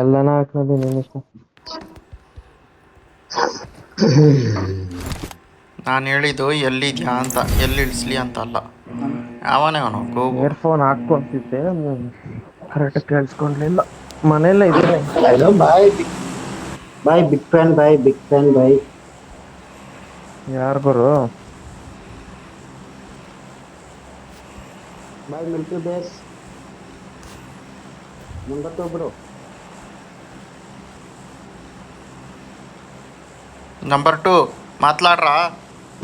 ಎಲ್ಲಾನ ಹಾಕ್ನದಿ ನಿನ್ನ ಇಷ್ಟ. ನಾನು ಹೇಳಿದ್ದು ಎಲ್ಲಿದ್ಯಾ ಅಂತ, ಎಲ್ಲಿ ಇಳಿಸ್ಲಿ ಅಂತ ಅಲ್ಲ. ಯಾವನೇ ಅವನು ಗೋಗು. Earphone ಹಾಕೊಂತಿದ್ದೆ, correct ಕೇಳಿಸ್ಕೊಂಡ್ಲಿಲ್ಲ. ಮನೆಯಲ್ಲ ಇದ್ದೀನಿ. हेलो भाई भाई बिग फैन भाई बिग फैन भाई ಯಾರು ಗುರು? भाई military base number 2 bro number 2 ಮಾತಾಡ್ರಾ?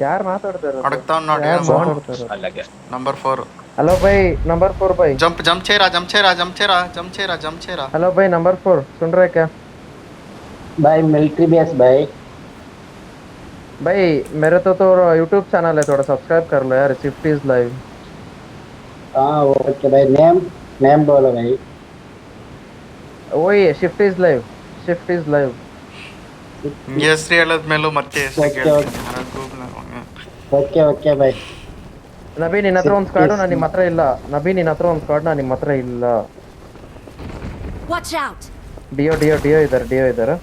ಯಾರು ಮಾತಾಡ್ತಾರ? ಅಡಗ್ತಾವ್ ನೋಡಿ ಯಾರು ಫೋನ್. ಮಾತಾಡ್ತಾರ? ನಂಬರ್ 4. ಹಲೋ ಬೈ, ನಂबर 4 भाई. जमचेरा. हेलो भाई, नंबर 4 सुन रहे क्या? भाई मिलिट्री बेस भाई भाई मेरे तो यूट्यूब चैनल है, थोड़ा सब्सक्राइब कर लो यार, शिफ्ट इज लाइव. हाँ ओके भाई नेम नेम बोलो भाई वही shift is live, shift is live. ಹೆಸ್ರು ಹೇಳದ್ಮೇಲೂ ಮತ್ತೆ ಹೆಸ್ರು ಓಕೆ, ಕೇಳ್ತೀನಿ. ओके ओके भाई ನಬಿ ನಿನ್ನ ಹತ್ರ ಒಂದು ಸ್ಕ್ವಾಡ್, ನಾನು ನಿಮ್ಮ ಹತ್ರ ಇಲ್ಲ. ನಬಿ ನಿನ್ನ ಹತ್ರ ಒಂದು ಸ್ಕ್ವಾಡ್, ನಾನು ನಿಮ್ಮ ಹತ್ರ ಇಲ್ಲ. Watch out! ಡಿಯೋ ಇದ್ದಾರೆ.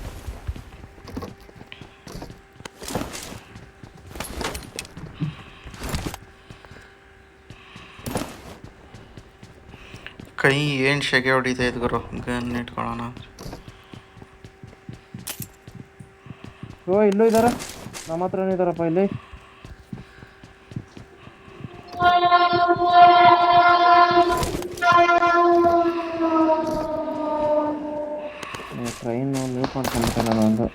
ಕೈ ಏನು ಶೆಗೆ ಹೊಡಿತಾ ಇದ್ ಗುರು, ಗನ್ ಇಟ್ಕೊಳ್ಳೋಣ. ಓ ಇಲ್ಲೂ ಇದಾರ, ನಮ್ಮ ಹತ್ರನೂ ಇದಾರಪ್ಪ ಇಲ್ಲಿ. ಟ್ರೈನ್ ಮ್ಯೂಟ್ ಮಾಡ್ಕೊಂಡ್ಬಿಟ್ಟೆ ನಾನು ಒಂದು.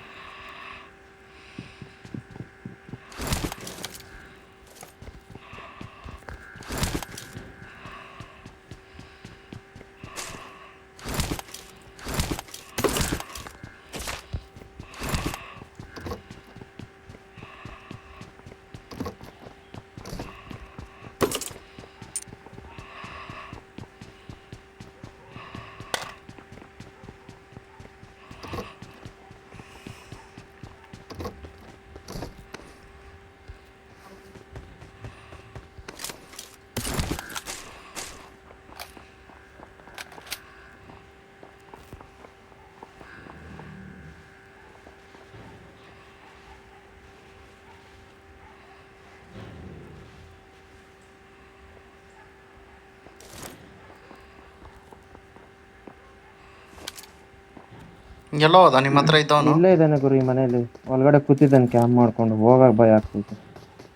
ಎಲ್ಲೋ ಹೋದ ನಿಮ್ಮ ಹತ್ರ ಇದ್ದವನು? ಇಲ್ಲೇ ಇದ್ದಾನೆ ಗುರು, ಈ ಮನೇಲಿ ಒಳಗಡೆ ಕೂತಿದ್ದಾನೆ ಕ್ಯಾಂಪ್ ಮಾಡ್ಕೊಂಡು. ಹೋಗಕ್ ಭಯ ಆಗ್ತೈತೆ,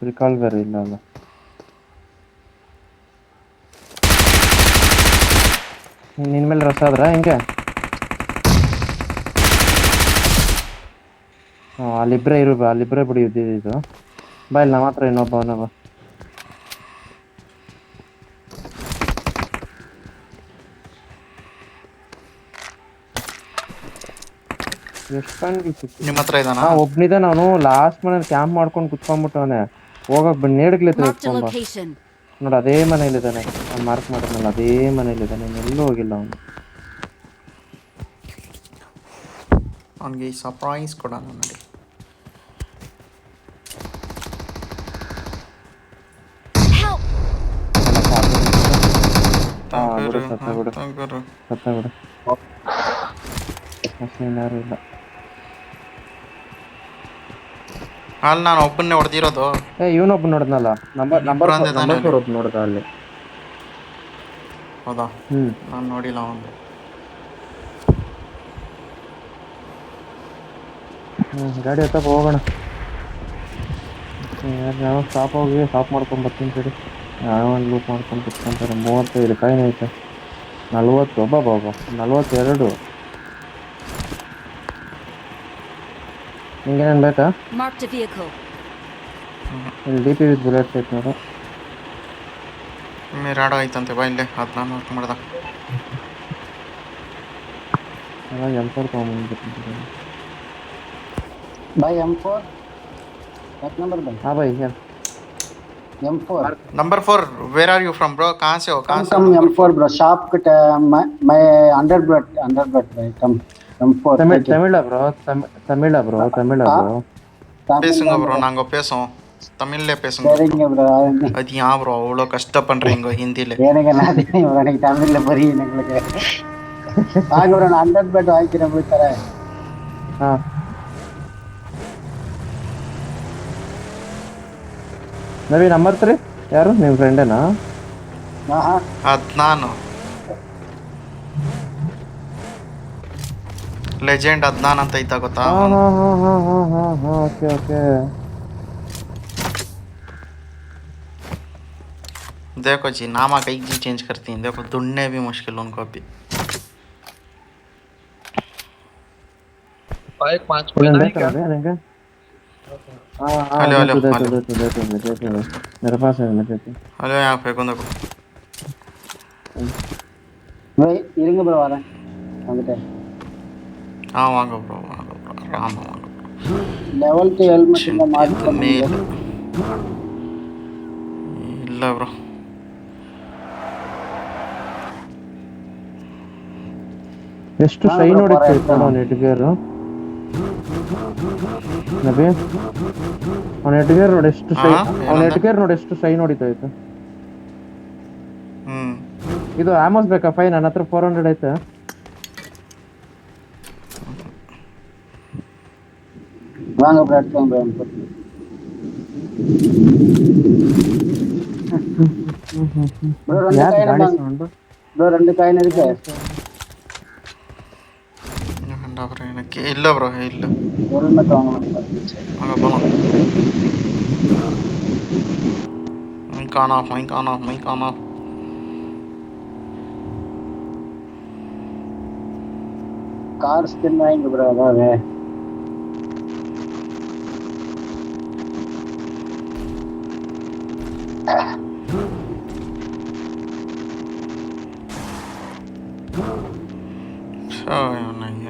ರಿಕಾಲ್ ಬೇರೆ ಇಲ್ಲ ಅಲ್ಲ. ನಿನ್ ಮೇಲೆ ರಸ ಆದ್ರ ಹೆಂಗೆ? ಅಲ್ಲಿಬ್ರೇ ಅಲ್ಲಿಬ್ರೇ ಬಿಡಿ ಇದ್ದಿದ್ದು. ಬಾ ಇಲ್ಲಿ ನಮ್ಮ ಹತ್ರ ಇನ್ನೊಬ್ಬ. ನಿಮ್ಮ ಹತ್ರ ಇದ್ದಾನ? ಒಬ್ನಿದ. ನಾನು ಲಾಸ್ಟ್ ಮನೇಲಿ ಕ್ಯಾಂಪ್ ಮಾಡ್ಕೊಂಡು ಕುತ್ಕೊಂಡ್ಬಿಟ್ಟವನೆ. ಹೋಗಕ್ ನೇಡ್ಗ್ಲಿತ್ರ Marked a ಇಟ್ಕೊಂಬ location. ನೋಡಿ, ಅದೇ ಮನೇಲಿದ್ದಾನೆ. ನಾನು ಮಾರ್ಕ್ ಮಾಡಿದ್ನಲ್ಲ ಅದೇ ಮನೇಲಿದ್ದಾನೆ, ಎಲ್ಲೂ ಹೋಗಿಲ್ಲ ಅವನು. ಅವನಿಗೆ ಈ ಸರ್ಪ್ರೈಸ್ ಕೊಡೋಣ ನೋಡಿ. Help! ಸತ್ತ ಬಿಡು. ಯಾರು ಇಲ್ಲ ಅಲ್ಲಿ ನಾನು ಒಬ್ಬನ್ನೇ ಹೊಡೆದಿರೋದು. ಇವನೊಬ್ಬ ನೋಡಿದ್ನಲ್ಲ, ನಂಬರ್ 4 ಒಬ್ಬ ನೋಡ್ದ ಅಲ್ಲಿ. ಹೌದಾ? ನಾನು ನೋಡಿಲ್ಲ ಅವನು. ಗಾಡಿ ಹತ್ತಪ್ಪ ಹೋಗೋಣ. ಯಾವ ಸ್ಟಾಪ್ ಮಾಡ್ಕೊಂಡು ಬರ್ತೀನಿ ಸರಿ. ಯಾವ ಲೂಪ್ ಮಾಡ್ಕೊಂಡು ಕುತ್ಕೊಂತಾರೆ. 35 ಕಾಯಿನ್ ಐತೆ. 40 ಒಬ್ಬ 42. ನಿಂಗೇನೇನು ಬೇಕಾ? Marked a vehicle. ಇಲ್ಲಿ DP ವಿತ್ ಬುಲೆಟ್ಸ್ ಐತೆ ನೋಡು. ಮಿರಾಡೋ ಐತಂತೆ ಬಾ ಇಲ್ಲೇ, ಅದು ನಾನು ವರ್ಕ್ ಮಾಡ್ದೆ. M4 ತೊಗೊಂಡ್ಬಂದ್ಬಿಟ್ಟಿದ್ದೀನಿ. भाई M4 एक नंबर भाई। हाँ भाई है M4 number 4 where are you from bro? कहाँ से हो? कम M4 ब्रो शॉप कट मैं अंडरब्रेड भाई कम M4 तमिल ब्रो பேசுங்க ப்ரோ, நாங்க பேசுவோம் தமிழ்ல பேசுங்க. சரிங்க ப்ரோ. அது ஏன் ப்ரோ அவ்வளோ கஷ்டப்படுறீங்க ஹிந்தியில்? எனக்கு தமிழில் புரியும் எங்களுக்கு. ಹಾಗೆ ಬ್ರೋ 100 ಬೆಡ್ ಹಾಕಿರ ಬಿಡ್ತಾರೆ. ಹಾ ನವಿ ನಂಬರ್ 3 ಯಾರು ನಿಮ್ಮ ಫ್ರೆಂಡೇನಾ? ಹಾ ಅದು ನಾನು ಲೆಜೆಂಡ್ ಅದ್ನಾನ್ ಅಂತ ಐತ ಗೊತ್ತಾ ಹಾ ಅವನು. ಹಾ ಹಾ ಹಾ ಹಾ ಹಾ ಹಾ ಓಕೆ ಓಕೆ. देखो जी नाम कई जी चेंज करती हैं, देखो ढूंढने भी मुश्किल उनको अभी. भाई 5 फुल पीना है देखा क्या? ना निंगे? हाँ हाँ हेलो दे हेलो तो दे तो हेलो दे तो दे तो दे तो मेरे पास है मेरे पास. हेलो यहाँ फेंको देखो. ப்ரோ இருங்க ப்ரோ வரேன் வந்துட்டேன். हाँ वांगो ब्रो आराम वांगो. லெவல் 2 ஹெல்மெட் இந்த மார்க் ಇದು பண்ணுங்க. ಮೇಲ್ ಇಲ್ಲ ಬ್ರೋ. ಎಷ್ಟು ಶೈ ನೋಡಿತ್ತು ಇತ್ತು ನೆಟ್ಗೇರು ನಬಿ ಅವ್ನ ನೆಟ್ಗೇರ್ ನೋಡಿ ಎಷ್ಟು ಶೈ, ಅವ್ನ ನೆಟ್ಗೇರ್ ನೋಡಿ ಎಷ್ಟು ಶೈ ನೋಡಿತ್ತು ಆಯ್ತು. ಇದು ಆಮೋಸ್ ಬೇಕಾ? ಫೈ ನನ್ನ ಹತ್ರ 400 ಐತೆ. வாங்க ப்ரோ எடுத்துக்கோங்க ப்ரோ. ப்ரோ ரெண்டு ಯಾಕೆ ಕಾಯಿನ್ ಗಾಡಿ ಸೌಂಡ್? ப்ரோ ரெண்டு ಕಾಯಿನ್ இருக்கு. ಬ್ರೋ ಏನಕ್ಕೆ ಇಲ್ಲ ಬ್ರೋ ಇಲ್ಲ. ஹெல்மெட் வாங்கணும். வாங்க போலாம். Mic on off mic on off mic on off. Car skin வாங்கி ப்ரோ அதாவது.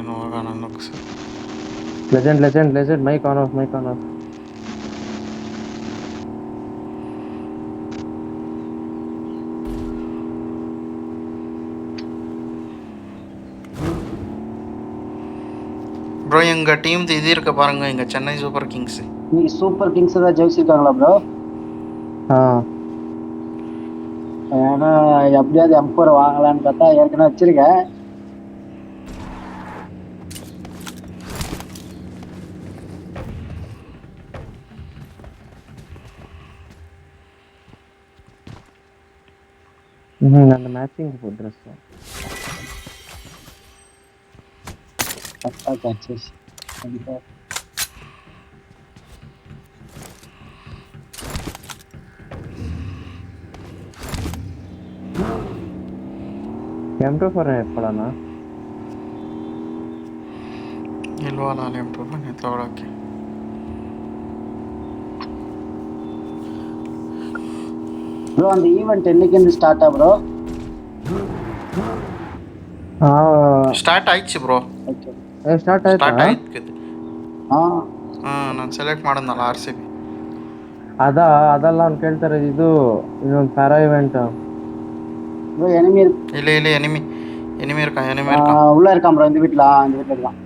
ಏನು ಹೋಗೋಣ ಅನ್ನೋಕೆ sir. Legend mic on off mic on off. Bro எங்க டீம் இது இருக்க பாருங்க, எங்க சென்னை சூப்பர் கிங்ஸ். நீ சூப்பர் கிங்ஸ் தான் ஜெயிச்சிருக்காங்களா ப்ரோ? ஏன்னா எப்படியாவது M4 வாங்கலான்னு பார்த்தா ஏற்கனவே வச்சிருக்கேன். ನನ್ನ ಮ್ಯಾಚಿಂಗ್ ಡ್ರೆಸ್ கரெக்டாக கேட்சஸ் கண்டிப்பாக. M24 ಎತ್ಕೊಳ್ಳೋಣ ಇಲ್ವಾ? ನಾನು M24 ತಗೊಳಕ್ಕೆ ப்ரோ அந்த ஈவெண்ட் என்னைக்கு ஸ்டார்ட் ஆ ப்ரோ? ಸ್ಟಾರ್ಟ್ ಆಯ್ತು ಬ್ರೋ. ಸ್ಟಾರ್ಟ್ ಆಯ್ತು. ಹಾಂ ನಾನು ಸೆಲೆಕ್ಟ್ ಮಾಡೋದಲ್ಲ RCB. ಅದಲ್ಲ ಅವ್ನು ಕೇಳ್ತಾರೆ, ಇದು ಇನ್ನೊಂದು ಪ್ಯಾರಾ ಇವೆಂಟ್. ப்ரோ எனிமி ಇಲ್ಲ ಎನಿಮಿ இருக்கான். உள்ள இருக்கான் ப்ரோ. இந்த வீட்டில் இருக்கான்.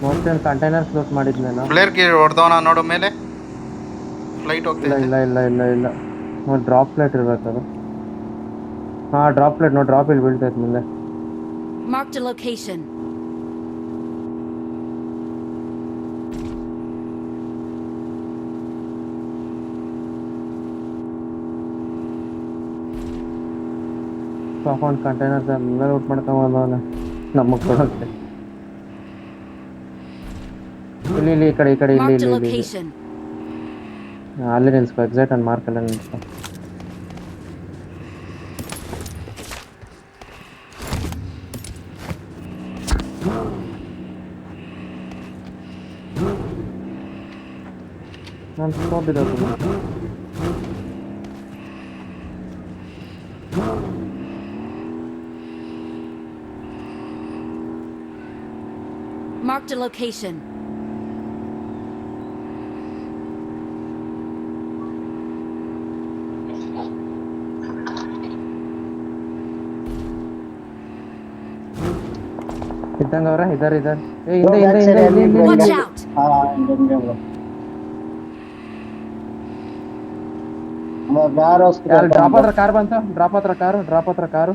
ಮೋಸ್ಟ್ಲಿ ಒಂದು ಕಂಟೈನರ್ ಫ್ಲೋಟ್ ಮಾಡಿದ್ನೇನೋ. ಪ್ಲೇಯರ್ ಗೆ ಹೊಡೆದವನ ನೋಡೋ ಮೇಲೆ ಫ್ಲೈಟ್ ಹೋಗ್ತಾ ಇಲ್ಲ ನೋಡಿ ಡ್ರಾಪ್ ಪ್ಲೇಟ್ ಇರ್ಬೇಕದು. ಹಾಂ ಡ್ರಾಪ್ ಪ್ಲೇಟ್ ನೋಡಿ, ಡ್ರಾಪ್ ಇಲ್ಲಿ ಬೀಳ್ತೈತೆ ಮುಂದೆ. Marked a location. ತಗೊಂಡು ಕಂಟೈನರ್ಸ್ ಎಲ್ಲ ಲೂಟ್ ಮಾಡ್ಕೊಂಬಂದವನೆ ನಮಗೆ ಕೊಡೋಕ್ಕೆ. ಇಲ್ಲಿ ಈ ಕಡೆ Marked a ಇಲ್ಲಿ location. ಅಲ್ಲಿ ನಿಲ್ಸ್ಕೊ, ಎಕ್ಸಾಕ್ಟ್ ಅಲ್ಲಿ ಮಾರ್ಕಲ್ಲ ನಿಲ್ಸ್ಕೊ. ನಾನು ಸ್ಕೋಪ್ ಇರೋದು. Marked a location. ಇದ್ದಂಗ ಅವ್ರ ಇದಾರೆ ಏ Bro, ಹಿಂದೆ back ಹಿಂದೆ side ಹಿಂದೆ enemy ಹಿಂದೆ bro, ಹಿಂದೆ Watch ಹಿಂಗೆ. out! ಹಿಂಗೆ bro. ಬೇರೆ hospital ಯಾರು ಹತ್ರ ಡ್ರಾಪ್ bro. ಹತ್ರ ಕಾರ್ ಬಂತು ಡ್ರಾಪ್ ಹತ್ರ ಕಾರು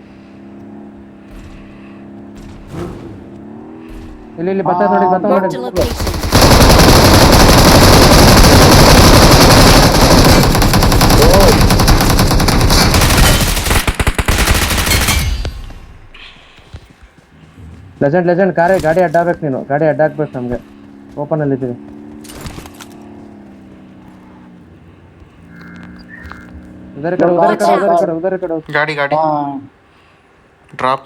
ಇಲ್ಲಿ ಬತ್ತ ನೋಡಿ Marked a location. ಲೆಜೆಂಡ್ ಗಾಡಿ ಅಡ್ಡಾಕ್ಬೇಕು ನೀನು ಗಾಡಿ ಅಡ್ಡಾಕ್ಬೇಕು ನಮ್ಗೆ ಓಪನ್ ಅಲ್ಲಿ ಇದ್ದೀವಿ ಉದರ ಕಡೆ ಗಾಡಿ ಹಾ ಡ್ರಾಪ್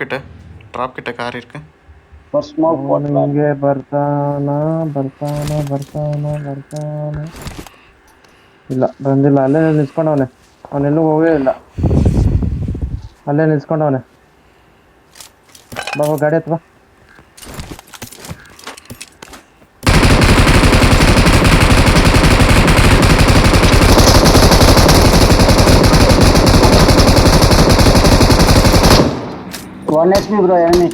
ಕಿಟ್ಟ ಕಾರ್ ಇருக்கு ಫಸ್ಟ್ ಸ್ಮೋಕ್ ಕೊಟ್ಲ ಹಿಂಗೆ ಬರ್ತಾನ ಇಲ್ಲ ಬಂದಿಲ್ಲ ಅಲ್ಲೇ ನಿಲ್ಸ್ಕೊಂಡವನೆ ಅವನೆಲ್ಲೂ ಹೋಗೇ ಇಲ್ಲ ಅಲ್ಲೇ ನಿಲ್ಸ್ಕೊಂಡವನೆ ಬಾಬಾ ಗಾಡಿ ಹತ್ವಾ one H P bro enemy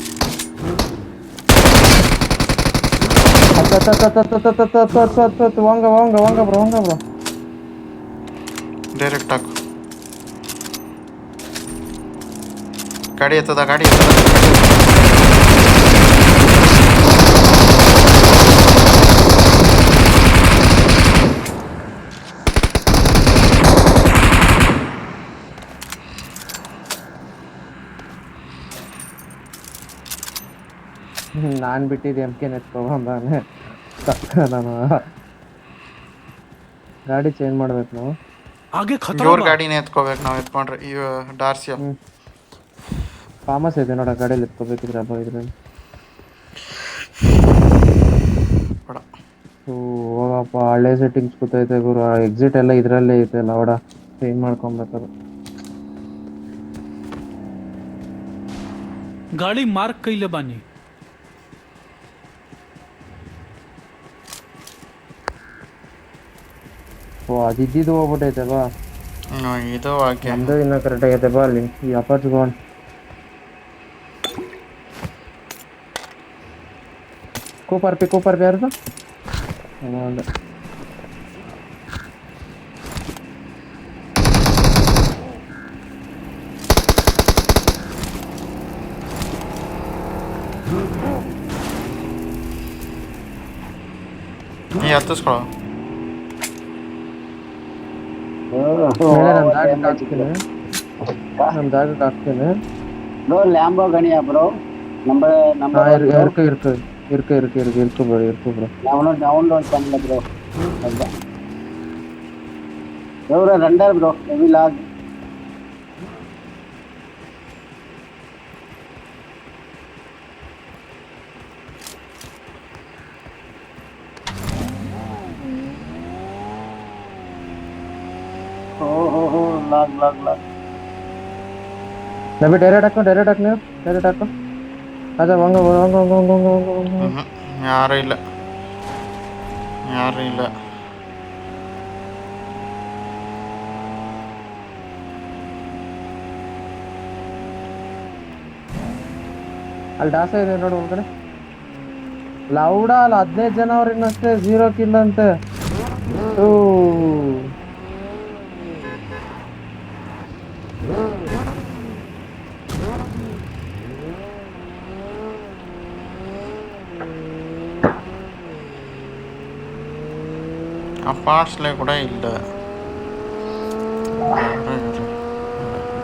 ವಾಂಗ ಬ್ರೋ ಡೈರೆಕ್ಟ್ ಹಾಕು ಗಾಡಿ ಎತ್ತದ ನಾನ್ ಬಿಟ್ಟಿದ್ದೆ ಎಮ್ ಕೆ ನೆತ್ಕೊಂಡಾನೆ ನಾನು ಗಾಡಿ ಚೇಂಜ್ ಮಾಡ್ಬೇಕು ನಾವು ಇವ್ರ ಗಾಡಿನೇ ಎತ್ಕೋಬೇಕು ನಾವು ಎತ್ಕೊಂಡ್ರೆ ಈ ಡಾರ್ಸಿಯ ಫಾಮಸ್ ಇದೆ ನೋಡ ಗಾಡಿಯಲ್ಲಿ ಎತ್ಕೋಬೇಕಿದ್ರೆ ಹಬ್ಬ ಇದ್ರಲ್ಲಿ ಬೇಡ ಹೋಗಪ್ಪ ಹಳೆ ಸೆಟ್ಟಿಂಗ್ಸ್ ಗೊತ್ತೈತೆ ಗುರು ಎಕ್ಸಿಟ್ ಎಲ್ಲ ಇದ್ರಲ್ಲೇ ಐತೆ ಲೌಡ ಚೇಂಜ್ ಮಾಡ್ಕೊಬೇಕದು गाड़ी मार्क कइले बानी ಓ ಅದಿದ್ದು ಹೋಗ್ಬಿಟ್ಟೈತೆ ಬಾ ಇದು ಹಾಗೆ ನಮ್ದು ಇನ್ನ ಕರೆಕ್ಟ್ ಆಗೈತೆ ಬಾ ಅಲ್ಲಿ ಈ ಅಪಾರ್ಚ್ ಗೋನ್ ಕೂಪರ್ ಪಿ ಯಾರ್ದು ಒಂದು ನೀ ಹತ್ತಿಸ್ಕೊಳ ನಮ್ ಜಾಗಕ್ಕೆ ಹಾಕ್ತೀನಿ ಬ್ರೋ ಲ್ಯಾಂಬೋ ಗಣಿಯ ಬ್ರೋ ನಂಬರ್ ಇರ್ಕು ಬ್ರೋ ಡೌನ್ಲೋಡ್ பண்ணல ಬ್ರೋ ఎవరో రండారు బ్రో హెవీ లాగ్ ಓಹೋ ಲಾಗ್ ನಬಿ ಡೈರೆಕ್ಟ್ ಹಾಕು ಅದ ವಾಂಗ ಯಾರು ಇಲ್ಲ ಅಲ್ಲಿ ಡಾಸ ಇದೆ ನೋಡು ಒಳಗಡೆ ಲೌಡ ಅಲ್ಲಿ 15 ಜನ ಅವ್ರ ಇನ್ನಷ್ಟೇ 0 ಕಿಲ್ ಅಂತೆ ಅಪಾರ್ಟ್ಸ್ಲೇ ಕೂಡ ಇಲ್ಲ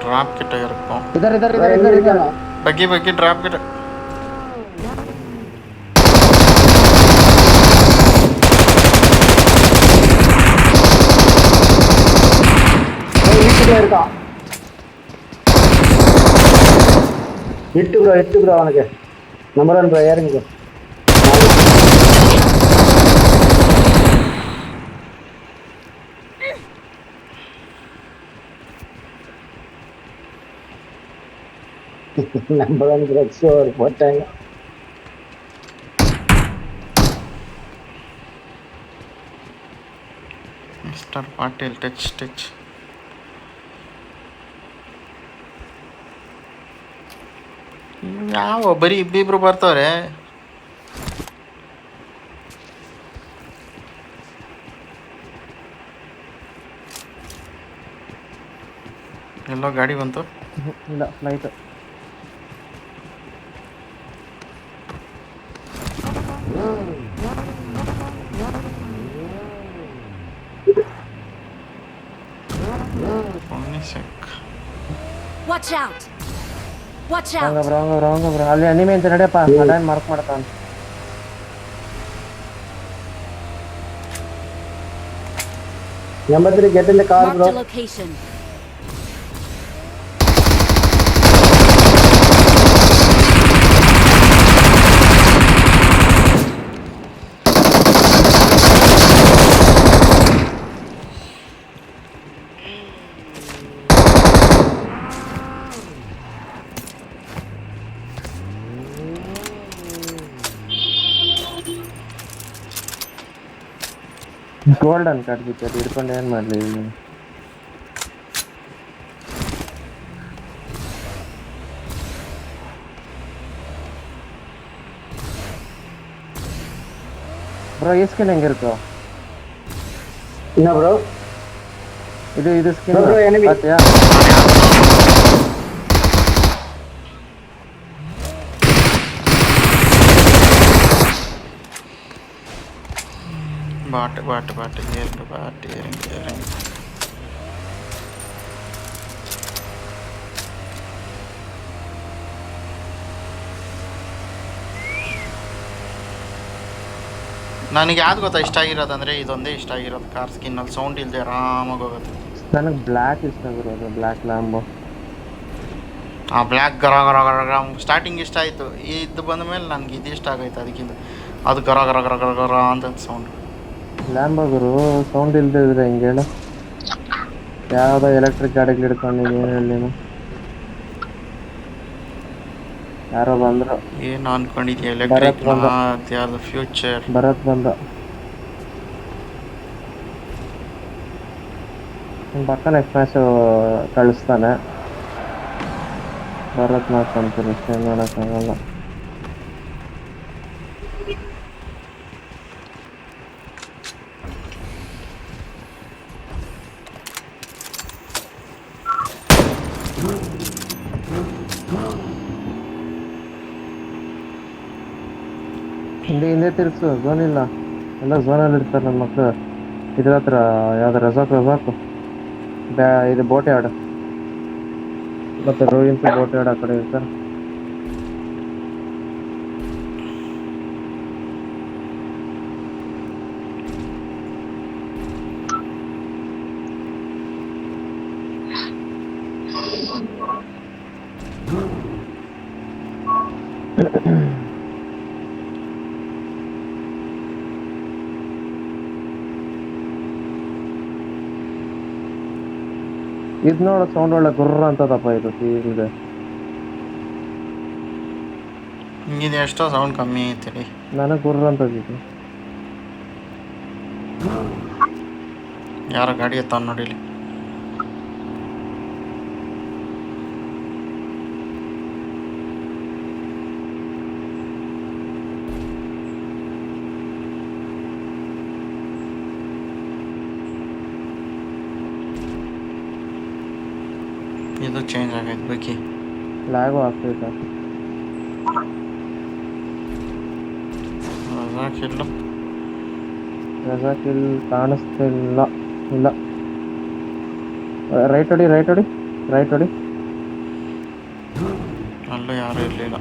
ಡ್ರಾಪ್ ಕಿಟ್ಟ ಇರಬೇಕು ಇದರ ಬಗ್ಗಿ ಡ್ರಾಪ್ ಕಿಟ್ಟ இருக்கான் எட்டு ப்ரோ அவனுக்கு நம்பர் 1 ப்ரோ ஏறுங்க நம்பர் 1 ப்ரோ ஷோர் போட்டாங்க ಮಿಸ್ಟರ್ ಪಾಟೀಲ್ ಟಚ್ ಯಾವ ಬರೀ ಇಬ್ಬಿಬ್ರು ಬರ್ತಾವ್ರೆ ಎಲ್ಲೋ ಗಾಡಿ ಬಂತು. ಇಲ್ಲ flight. Watch out! Watch wrong out! Bro ಅಲ್ಲಿ ಅನಿಮೆ ಅಂತ ನಡೆಯಪ್ಪ. ಅಡನ್ ಮಾರ್ಕ್ ಮಾಡ್ತಾನ. Number 3, get in the car, Marked bro. a location. Golden card ಬಿಟ್ಟು ಹಿಡ್ಕೊಂಡು ಏನು ಮಾಡಲಿ. ಬ್ರೋ ಈ ಸ್ಕಿನ್ ಹೆಂಗಿರುತ್ತೋ? ಇನ್ನ ಬ್ರೋ ಇದು ಸ್ಕಿನ್ Bro, enemy. ಪಾತ್ಯಾ? ಬಾಟ್ ಏರಿಂಗ್. ನನಗೆ ಯಾವ್ದು ಗೊತ್ತಾ ಇಷ್ಟ ಆಗಿರೋದಂದರೆ ಇದೊಂದೇ ಇಷ್ಟ ಆಗಿರೋದು. ಕಾರ್ ಸ್ಕಿನ್ನಲ್ಲಿ ಸೌಂಡ್ ಇಲ್ಲದೆ ಆರಾಮಾಗಿ ಹೋಗುತ್ತೆ. ನನಗೆ ಬ್ಲ್ಯಾಕ್ ಇಷ್ಟ ಆಗಿರೋದು, ಬ್ಲ್ಯಾಕ್ ಲ್ಯಾಂಬೋ. ಆ ಬ್ಲ್ಯಾಕ್ ಗರ ಸ್ಟಾರ್ಟಿಂಗ್ ಇಷ್ಟ ಆಯಿತು. ಇದು ಬಂದ ಮೇಲೆ ನನಗೆ ಇದು ಇಷ್ಟ ಆಗೈತೆ ಅದಕ್ಕಿಂತ. ಅದು ಗರ ಅಂತ ಸೌಂಡ್. ಲ್ಯಾಂಬೋ ಗುರು ಸೌಂಡ್ ಇಲ್ಲದೆ ಇದ್ರೆ ಹೆಂಗೆ ಹೇಳು? ಯಾವುದೋ ಎಲೆಕ್ಟ್ರಿಕ್ ಗಾಡಿಗಳು ಹಿಡ್ಕೊಂಡಿದ್ದೀನಿ ಏನು ಹೇಳಿ ನೀನು? ಯಾರೋ ಬಂದರು. ಏನು ಅನ್ಕೊಂಡಿದ್ಯಾ? ಎಲೆಕ್ಟ್ರಿಕ್ ಯಾವುದು ಫ್ಯೂಚರ್? ಭರತ್ ಬಂದ. ಪಕ್ಕ ನೆಕ್ಸ್ಟ್ ಮ್ಯಾಚು ಕಳಿಸ್ತಾನೆ. ಭರತ್ ಮಾಡ್ಕೊಂತೀನಿ, ಏನು ಮಾಡೋಕ್ಕಾಗಲ್ಲ. ಹಿಂದೆ ತಿರ್ಸು, ಝೋನ್ ಇಲ್ಲ. ಎಲ್ಲ ಝೋನಲ್ಲಿ ಇರ್ತಾರೆ ನನ್ನ ಮಕ್ಕಳು. ಇದ್ರ ಹತ್ರ ಯಾವ್ದು ರೆಸಾಕು ಇದು ಬೋಟ್ ಯಾರ್ಡ್ ಮತ್ತೆ ರೋಹಿನ್ಸ್ ಬೋಟ್ ಯಾರ್ಡ್ ಆ ಕಡೆ ಇರ್ತಾರೆ. ಇದು ನೋಡೋ ಸೌಂಡ್ ಒಳ್ಳೆ ಗುರ್ರ ಅಂತದಪ್ಪ. ಇದು ಇದೆ ಹಿಂಗಿದೆ. ಎಷ್ಟೋ ಸೌಂಡ್ ಕಮ್ಮಿ ಐತಿ. ನನಗೆ ಗುರ್ರ ಅಂತದಿದ್ದು. ಯಾರ ಗಾಡಿ ಎತ್ತಾವ ನೋಡಿಲಿ. ಇದು ಚೇಂಜ್ ಆಗೈತೆ ಬೇಕಿ. ಲ್ಯಾಗು ಆಗ್ತೈತೆ. ರೆಸಾಕ್ ಇಲ್ಲಿ ಕಾಣಿಸ್ತಿಲ್ಲ. ಇಲ್ಲ ರೈಟ್ ಹೊಡಿ. ಅಲ್ಲೂ ಯಾರೂ ಇರಲಿಲ್ಲ.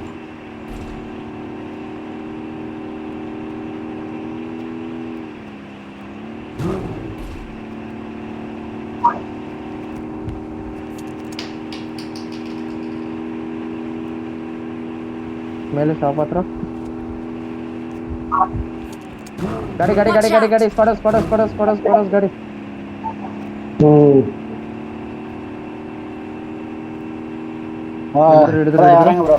ಮೇಲೆ ಶಾಪ್ ಹತ್ರ ಗಾಡಿ ಸ್ಪಾಡಸ್ ಗಾಡಿ. ಹಿಡಿದ್ರು bro.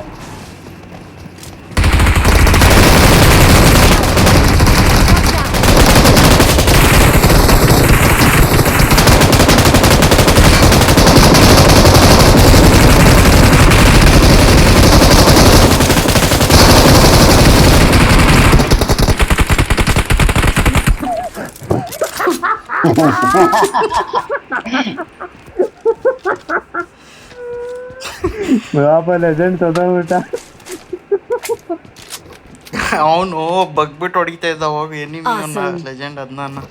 ಪಾಪ ಲೆಜೆಂಡ್ ಸದೋಗ್ಬಿಟ್ಟ. ಅವನು ಬಗ್ಬಿಟ್ಟು ಹೊಡಿತಾ ಇದ್ದ ಹೋಗಿ ಎನಿಮಿ Awesome. ಲೆಜೆಂಡ್ ಅದನ್ನ.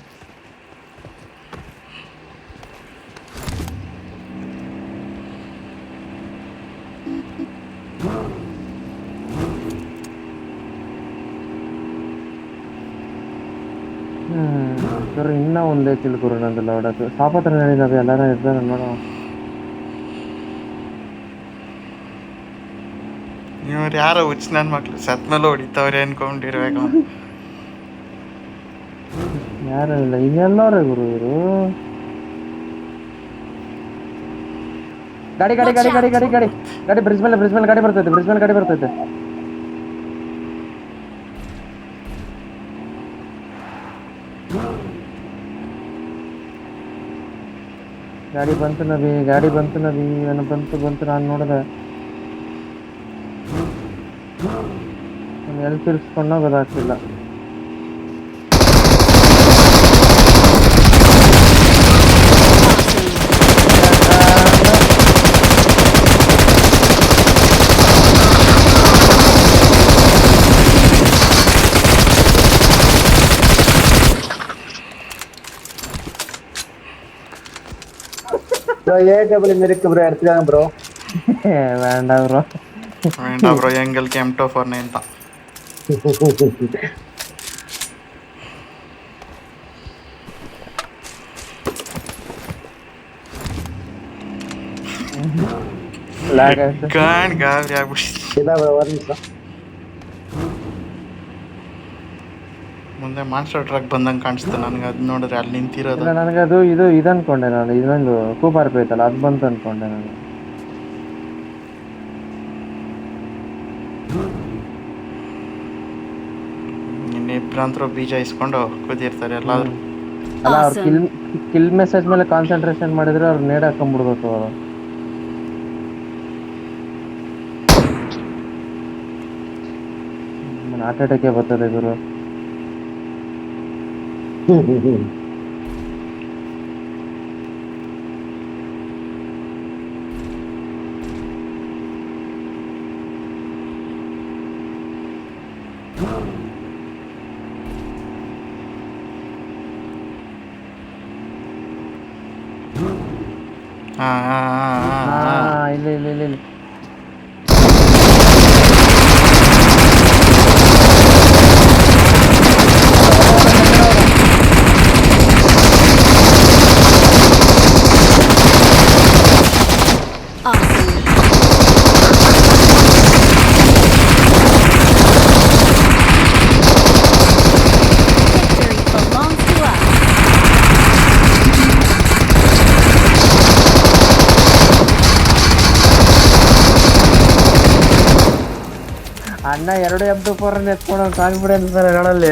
ಸರ್ ಇನ್ನೂ ಒಂದೇ ಕಿಲ್ ಗುರು ನಂದಲ್ಲ ಹೊಡೋದು. ಪಾಪ ಹತ್ರ ಹೇಳಿದಾಗ ಎಲ್ಲಾರ ಇರ್ತಾರೆ ನೋಡೋ. ಇವ್ರು ಯಾರೋ ಹುಚ್ಚ ನನ್ನ ಮಕ್ಳು ಸತ್ಮೇಲೆ ಹೊಡಿತಾವ್ರೆ ಅನ್ಕೊಂಡಿರ್ಬೇಕು. ಯಾರು ಇಲ್ಲ ಇನ್ನೆಲ್ಲವ್ರೆ ಗುರು ಇವರು. ಗಾಡಿ ಗಾಡಿ ಗಾಡಿ ಗಾಡಿ ಗಾಡಿ ಗಾಡಿ ಗಾಡಿ ಬ್ರಿಡ್ಜ್ ಮೇಲೆ ಗಾಡಿ ಬರ್ತೈತೆ. ಬ್ರಿಡ್ಜ್ ಮೇಲೆ ಗಾಡಿ ಬರ್ತೈತೆ. ಗಾಡಿ ಬಂತು ನವಿ, ಗಾಡಿ ಬಂತು ನವಿ. ಏನು ಬಂತು ನಾನು ನೋಡಿದೆ. ಎಲ್ಲಿ ತಿರ್ಸ್ಕೊಂಡೋ ಗೊತ್ತಾಗ್ತಿಲ್ಲ. AW ಮಿರಿಕ್ ಬ್ರೋ எடுத்துக்காங்க ப்ரோ. வேண்டாம் ப்ரோ. வேண்டாம் ப்ரோ, எங்களுக்கு M249 தான். ಲಾಗ್ ಆಯ್ತು. ಗಾಬರಿ ಆಗ್ಬಿಟ್ಟು இதா ப்ரோ ஒரு நிமிஷம். ಮುಂದೆ ಮಾನ್ಸ್ಟರ್ ಟ್ರಕ್ ಬಂದಂಗೆ ಕಾಣಿಸ್ತು ನನಗೆ. ಅದು ನೋಡಿದ್ರೆ ಅಲ್ಲಿ ನಿಂತಿರೋದು. ಇಲ್ಲ ನನಗೆ ಅದು ಇದು ಅನ್ಕೊಂಡೆ ನಾನು. ಇದೊಂದು ಕೂಪಾರ್ ಐತಲ್ಲ ಅದು ಬಂತು ಅನ್ಕೊಂಡೆ ನಾನು. ಇನ್ನಿಬ್ರಂತರೂ ಬೀಜ ಇಸ್ಕೊಂಡು ಕೂತಿರ್ತಾರೆ ಎಲ್ಲಾದ್ರೂ. ಅಲ್ಲ ಅವ್ರು ಕಿಲ್ ಮೆಸೇಜ್ ಮೇಲೆ ಕಾನ್ಸಂಟ್ರೇಷನ್ ಮಾಡಿದ್ರೆ ಅವ್ರು ನೇಡ್ ಹಾಕೊಂಡ್ಬಿಡ್ಬೇಕು ಅವರು. ಹಾರ್ಟ್ ಅಟ್ಯಾಕೆ ಬರ್ತದೆ ಗುರು. ಇಲ್ಲ ಅಣ್ಣ 2 M24 ಎತ್ಕೊಂಡು ಕಾನ್ಫಿಡೆನ್ಸ್ ಗಳಲ್ಲಿ